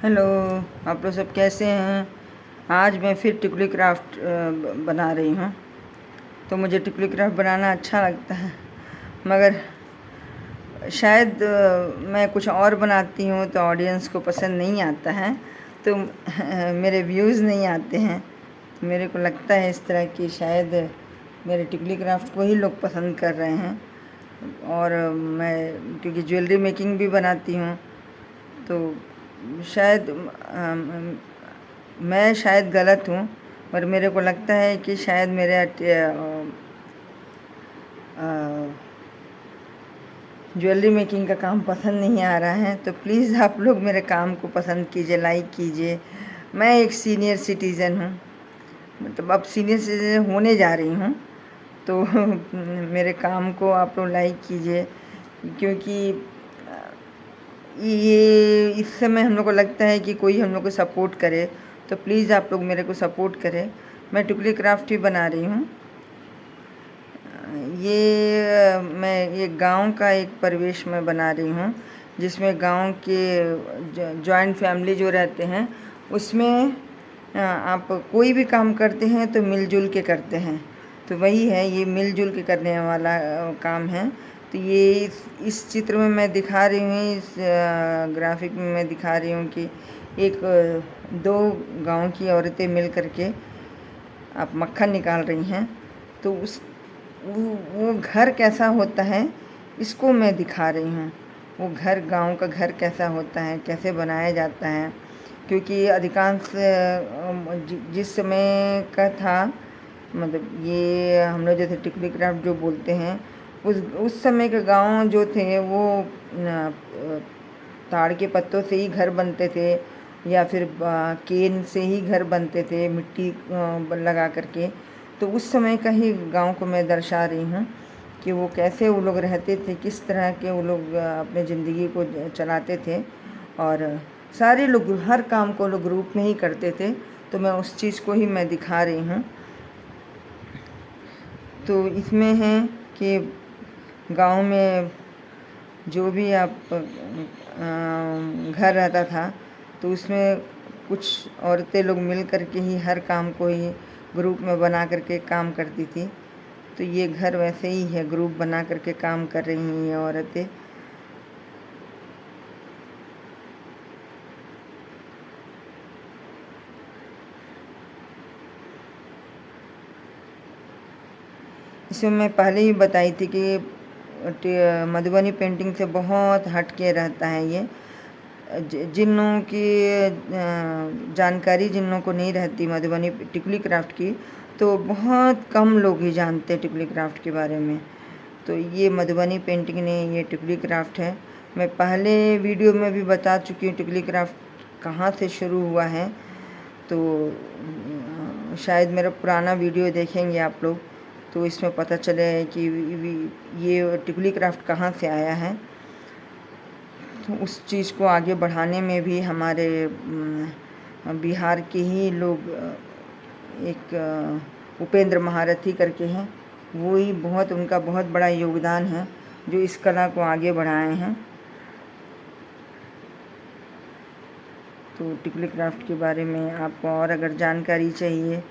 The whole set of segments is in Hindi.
हेलो। आप लोग सब कैसे हैं? आज मैं फिर टिकली क्राफ्ट बना रही हूँ। तो मुझे टिकली क्राफ्ट बनाना अच्छा लगता है, मगर शायद मैं कुछ और बनाती हूँ तो ऑडियंस को पसंद नहीं आता है, तो मेरे व्यूज़ नहीं आते हैं। तो मेरे को लगता है इस तरह कि शायद मेरे टिकली क्राफ्ट को ही लोग पसंद कर रहे हैं। और मैं क्योंकि ज्वेलरी मेकिंग भी बनाती हूँ, तो शायद मैं शायद गलत हूँ, पर मेरे को लगता है कि शायद मेरे ज्वेलरी मेकिंग का काम पसंद नहीं आ रहा है। तो प्लीज़ आप लोग मेरे काम को पसंद कीजिए, लाइक कीजिए। मैं एक सीनियर सिटीज़न हूँ, मतलब अब सीनियर सिटीज़न होने जा रही हूँ, तो मेरे काम को आप लोग लाइक कीजिए, क्योंकि ये इस समय हम लोग को लगता है कि कोई हम लोग को सपोर्ट करे। तो प्लीज़ आप लोग मेरे को सपोर्ट करें। मैं टिकली क्राफ्ट ही बना रही हूँ। मैं ये गांव का एक परिवेश में बना रही हूँ, जिसमें गांव के जॉइंट फैमिली जो रहते हैं, उसमें आप कोई भी काम करते हैं तो मिलजुल के करते हैं। तो वही है, ये मिलजुल के करने वाला काम है। तो ये इस चित्र में मैं दिखा रही हूँ, इस ग्राफिक में मैं दिखा रही हूँ कि एक दो गांव की औरतें मिल करके आप मक्खन निकाल रही हैं। तो वो घर कैसा होता है, इसको मैं दिखा रही हूँ। वो घर, गांव का घर कैसा होता है, कैसे बनाया जाता है। क्योंकि अधिकांश जिस समय का था, मतलब ये हम लोग जैसे टिकली क्राफ्ट जो बोलते हैं, उस समय के गांव जो थे वो ताड़ के पत्तों से ही घर बनते थे, या फिर केन से ही घर बनते थे, मिट्टी लगा करके। तो उस समय का ही गांव को मैं दर्शा रही हूँ कि वो कैसे वो लोग रहते थे, किस तरह के वो लोग अपने ज़िंदगी को चलाते थे, और सारे लोग हर काम को लोग ग्रुप में ही करते थे। तो मैं उस चीज़ को ही मैं दिखा रही हूँ। तो इसमें है कि गांव में जो भी आप घर रहता था, तो उसमें कुछ औरतें लोग मिल कर के ही हर काम को ही ग्रुप में बना करके काम करती थी। तो ये घर वैसे ही है, ग्रुप बना करके काम कर रही हैं ये औरतें। इसमें मैं पहले ही बताई थी कि मधुबनी पेंटिंग से बहुत हट के रहता है ये। जिन लोगों की जानकारी जिन लोगों को नहीं रहती मधुबनी टिकली क्राफ्ट की, तो बहुत कम लोग ही जानते हैं टिकली क्राफ्ट के बारे में। तो ये मधुबनी पेंटिंग नहीं, ये टिकली क्राफ्ट है। मैं पहले वीडियो में भी बता चुकी हूँ टिकली क्राफ्ट कहाँ से शुरू हुआ है। तो शायद मेरा पुराना वीडियो देखेंगे आप लोग, तो इसमें पता चले कि ये टिकली क्राफ्ट कहाँ से आया है। तो उस चीज़ को आगे बढ़ाने में भी हमारे बिहार के ही लोग, एक उपेंद्र महारथी करके हैं, वो ही बहुत, उनका बहुत बड़ा योगदान है जो इस कला को आगे बढ़ाए हैं। तो टिकली क्राफ्ट के बारे में आपको और अगर जानकारी चाहिए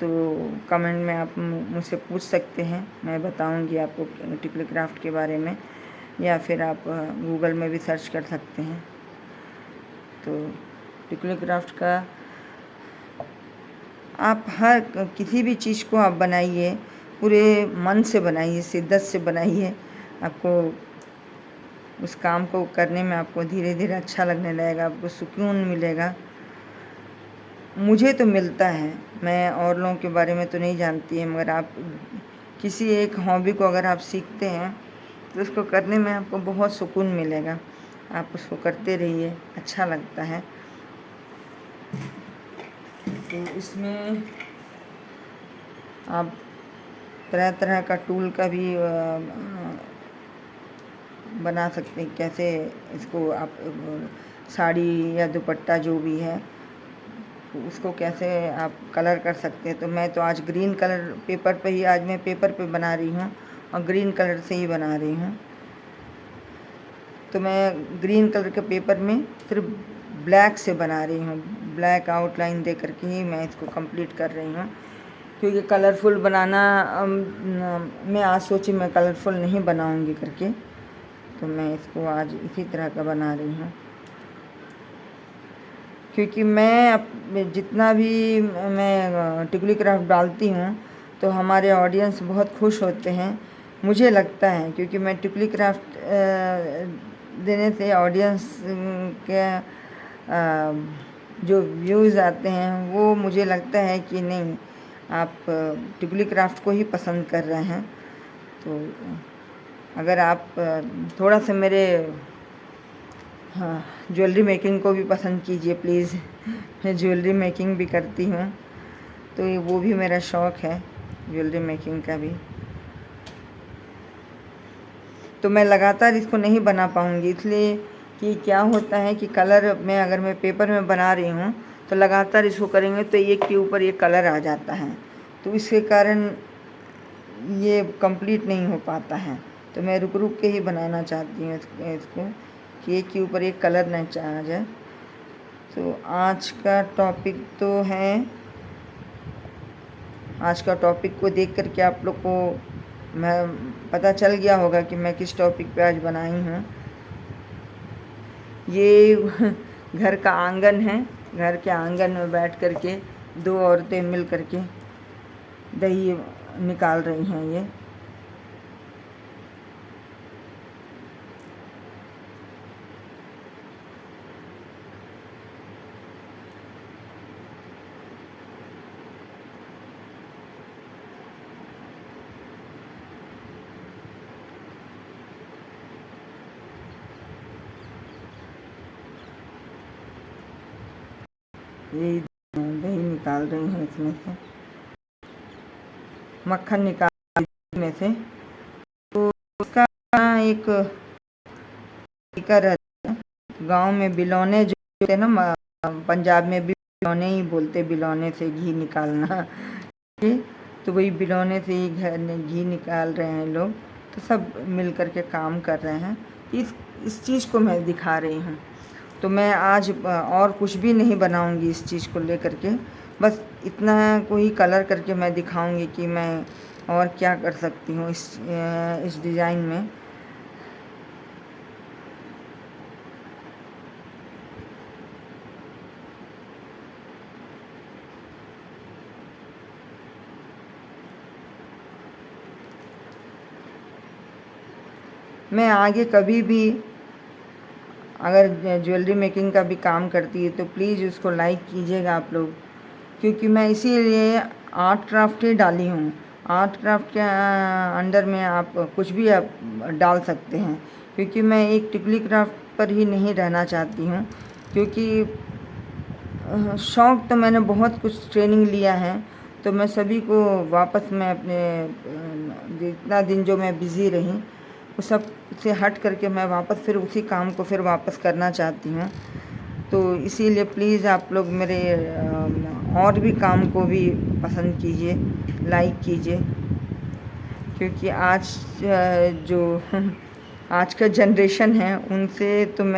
तो कमेंट में आप मुझसे पूछ सकते हैं, मैं बताऊंगी आपको टिकली क्राफ्ट के बारे में, या फिर आप गूगल में भी सर्च कर सकते हैं। तो टिकली क्राफ्ट का आप हर किसी भी चीज़ को आप बनाइए, पूरे मन से बनाइए, शिद्दत से बनाइए। आपको उस काम को करने में आपको धीरे धीरे अच्छा लगने लगेगा, आपको सुकून मिलेगा। मुझे तो मिलता है, मैं और लोगों के बारे में तो नहीं जानती है, मगर आप किसी एक हॉबी को अगर आप सीखते हैं तो उसको करने में आपको बहुत सुकून मिलेगा। आप उसको करते रहिए, अच्छा लगता है। तो इसमें आप तरह तरह का टूल का भी बना सकते हैं। कैसे इसको आप साड़ी या दुपट्टा जो भी है, तो उसको कैसे आप कलर कर सकते हैं। तो मैं तो आज ग्रीन कलर पेपर पे ही, आज मैं पेपर पे बना रही हूँ और ग्रीन कलर से ही बना रही हूँ। तो मैं ग्रीन कलर के पेपर में सिर्फ ब्लैक से बना रही हूँ, ब्लैक आउटलाइन दे करके ही मैं इसको कंप्लीट कर रही हूँ, क्योंकि कलरफुल बनाना मैं आज सोची मैं कलरफुल नहीं बनाऊँगी करके, तो मैं इसको आज इसी तरह का बना रही हूँ। क्योंकि मैं जितना भी मैं टिकुली क्राफ्ट डालती हूँ तो हमारे ऑडियंस बहुत खुश होते हैं, मुझे लगता है, क्योंकि मैं टिकुली क्राफ्ट देने से ऑडियंस के जो व्यूज़ आते हैं वो मुझे लगता है कि नहीं, आप टिकुली क्राफ्ट को ही पसंद कर रहे हैं। तो अगर आप थोड़ा सा मेरे ज्वेलरी मेकिंग को भी पसंद कीजिए प्लीज़। मैं ज्वेलरी मेकिंग भी करती हूँ, तो वो भी मेरा शौक़ है ज्वेलरी मेकिंग का भी। तो मैं लगातार इसको नहीं बना पाऊँगी, इसलिए कि क्या होता है कि कलर में अगर मैं पेपर में बना रही हूँ तो लगातार इसको करेंगे तो एक के ऊपर एक कलर आ जाता है, तो इसके कारण ये कंप्लीट नहीं हो पाता है। तो मैं रुक रुक के ही बनाना चाहती हूँ इसको कि एक के ऊपर एक कलर न आ जाए। तो आज का टॉपिक को देख कर के आप लोग को मैं पता चल गया होगा कि मैं किस टॉपिक पे आज बनाई हूँ। ये घर का आंगन है, घर के आंगन में बैठ कर के दो औरतें मिल कर के दही निकाल रही हैं। ये दही निकाल रही हैं, इसमें से मक्खन निकाल में से। तो उसका एक तरीका रहता है, गाँव में बिलौने जो होते हैं ना, पंजाब में भी बिलौने ही बोलते, बिलौने से घी निकालना, तो वही बिलौने से ही घी निकाल रहे हैं लोग। तो सब मिल कर के काम कर रहे हैं, इस चीज़ को मैं दिखा रही हूँ। तो मैं आज और कुछ भी नहीं बनाऊँगी इस चीज़ को लेकर के, बस इतना को ही कलर करके मैं दिखाऊँगी कि मैं और क्या कर सकती हूँ इस डिज़ाइन में। मैं आगे कभी भी अगर ज्वेलरी मेकिंग का भी काम करती है तो प्लीज़ उसको लाइक कीजिएगा आप लोग, क्योंकि मैं इसीलिए आर्ट क्राफ्ट ही डाली हूँ। आर्ट क्राफ्ट के अंडर में आप कुछ भी आप डाल सकते हैं, क्योंकि मैं एक टिकुली क्राफ्ट पर ही नहीं रहना चाहती हूँ, क्योंकि शौक़ तो मैंने बहुत कुछ ट्रेनिंग लिया है, तो मैं सभी को वापस मैं अपने जितना दिन जो मैं बिज़ी रही वो सब से हट करके मैं वापस फिर उसी काम को फिर वापस करना चाहती हूँ। तो इसीलिए प्लीज़ आप लोग मेरे और भी काम को भी पसंद कीजिए, लाइक कीजिए, क्योंकि आज जो आज का जनरेशन है उनसे तो मैं